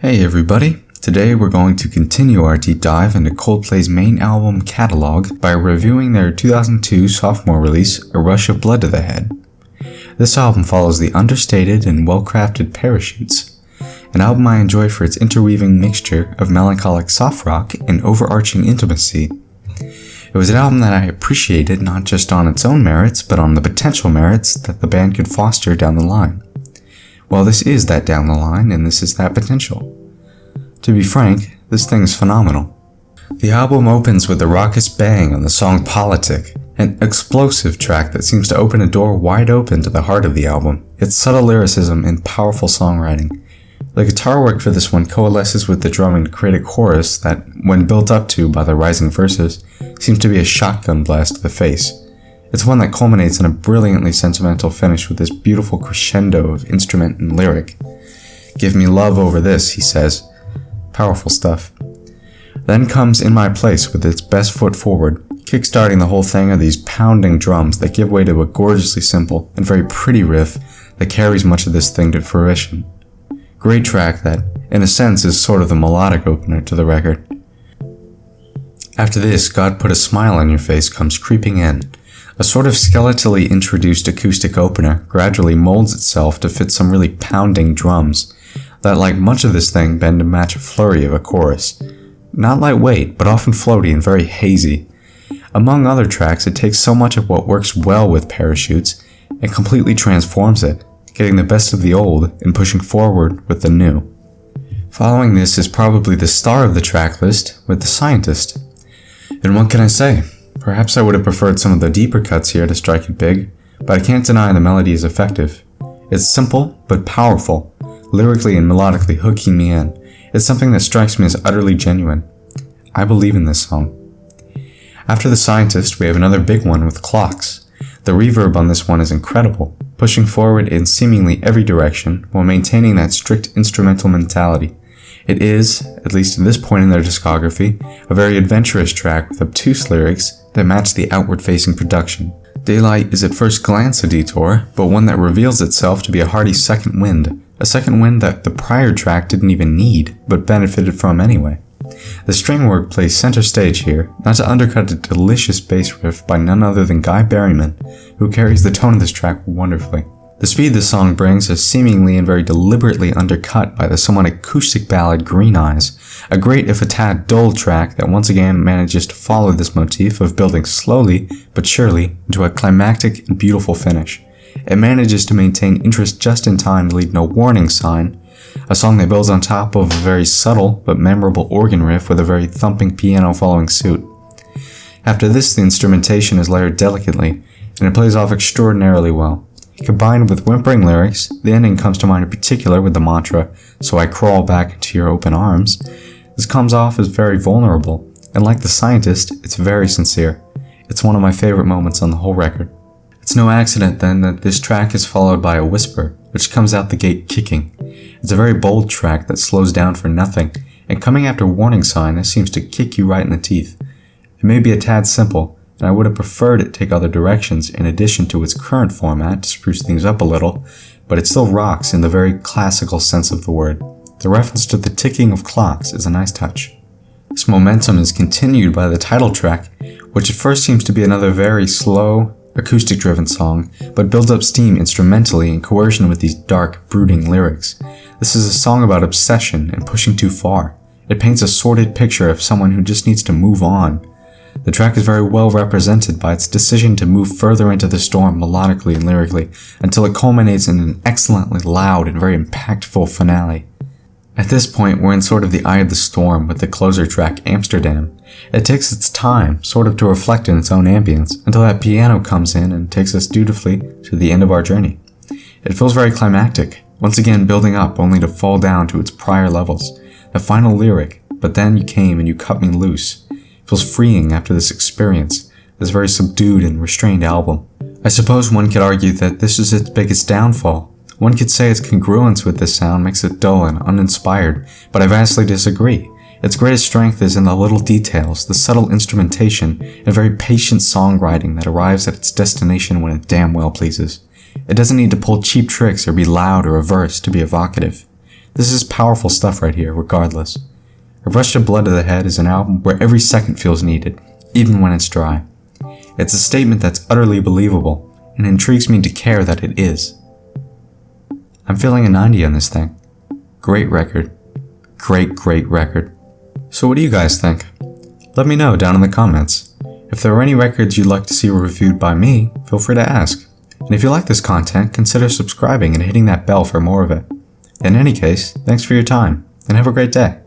Hey everybody! Today we're going to continue our deep dive into Coldplay's main album catalog by reviewing their 2002 sophomore release, A Rush of Blood to the Head. This album follows the understated and well-crafted Parachutes, an album I enjoy for its interweaving mixture of melancholic soft rock and overarching intimacy. It was an album that I appreciated not just on its own merits, but on the potential merits that the band could foster down the line. Well, this is that down the line, and this is that potential. To be frank, this thing's phenomenal. The album opens with a raucous bang on the song Monolithic, an explosive track that seems to open a door wide open to the heart of the album, its subtle lyricism and powerful songwriting. The guitar work for this one coalesces with the drumming to create a chorus that, when built up to by the rising verses, seems to be a shotgun blast to the face. It's one that culminates in a brilliantly sentimental finish with this beautiful crescendo of instrument and lyric. "Give me love over this," he says. Powerful stuff. Then comes In My Place with its best foot forward. Kickstarting the whole thing are these pounding drums that give way to a gorgeously simple and very pretty riff that carries much of this thing to fruition. Great track that, in a sense, is sort of the melodic opener to the record. After this, God Put a Smile on Your Face comes creeping in. A sort of skeletally introduced acoustic opener gradually molds itself to fit some really pounding drums that, like much of this thing, bend to match a flurry of a chorus. Not lightweight, but often floaty and very hazy. Among other tracks, it takes so much of what works well with Parachutes and completely transforms it, getting the best of the old and pushing forward with the new. Following this is probably the star of the track list with The Scientist. And what can I say? Perhaps I would have preferred some of the deeper cuts here to strike it big, but I can't deny the melody is effective. It's simple, but powerful, lyrically and melodically hooking me in. It's something that strikes me as utterly genuine. I believe in this song. After The Scientist, we have another big one with Clocks. The reverb on this one is incredible, pushing forward in seemingly every direction while maintaining that strict instrumental mentality. It is, at least at this point in their discography, a very adventurous track with obtuse lyrics that match the outward-facing production. Daylight is at first glance a detour, but one that reveals itself to be a hearty second wind, a second wind that the prior track didn't even need, but benefited from anyway. The string work plays center stage here, not to undercut a delicious bass riff by none other than Guy Berryman, who carries the tone of this track wonderfully. The speed the song brings is seemingly and very deliberately undercut by the somewhat acoustic ballad Green Eyes, a great if a tad dull track that once again manages to follow this motif of building slowly but surely into a climactic and beautiful finish. It manages to maintain interest just in time to leave no warning sign, a song that builds on top of a very subtle but memorable organ riff with a very thumping piano following suit. After this, the instrumentation is layered delicately, and it plays off extraordinarily well. Combined with whimpering lyrics, the ending comes to mind in particular with the mantra, "So I crawl back into your open arms." This comes off as very vulnerable, and like The Scientist, it's very sincere. It's one of my favorite moments on the whole record. It's no accident then that this track is followed by a whisper, which comes out the gate kicking. It's a very bold track that slows down for nothing, and coming after warning sign, this seems to kick you right in the teeth. It may be a tad simple, and I would have preferred it take other directions in addition to its current format to spruce things up a little, but it still rocks in the very classical sense of the word. The reference to the ticking of clocks is a nice touch. This momentum is continued by the title track, which at first seems to be another very slow, acoustic-driven song, but builds up steam instrumentally in coercion with these dark, brooding lyrics. This is a song about obsession and pushing too far. It paints a sordid picture of someone who just needs to move on. The track is very well represented by its decision to move further into the storm melodically and lyrically, until it culminates in an excellently loud and very impactful finale. At this point, we're in sort of the eye of the storm with the closer track, Amsterdam. It takes its time, sort of to reflect in its own ambience, until that piano comes in and takes us dutifully to the end of our journey. It feels very climactic, once again building up only to fall down to its prior levels. The final lyric, "But then you came and you cut me loose," feels freeing after this experience, this very subdued and restrained album. I suppose one could argue that this is its biggest downfall. One could say its congruence with this sound makes it dull and uninspired, but I vastly disagree. Its greatest strength is in the little details, the subtle instrumentation, and very patient songwriting that arrives at its destination when it damn well pleases. It doesn't need to pull cheap tricks or be loud or reverse to be evocative. This is powerful stuff right here, regardless. A Rush of Blood to the Head is an album where every second feels needed, even when it's dry. It's a statement that's utterly believable, and intrigues me to care that it is. I'm feeling a 90 on this thing. Great record. Great record. So what do you guys think? Let me know down in the comments. If there are any records you'd like to see reviewed by me, feel free to ask. And if you like this content, consider subscribing and hitting that bell for more of it. In any case, thanks for your time, and have a great day.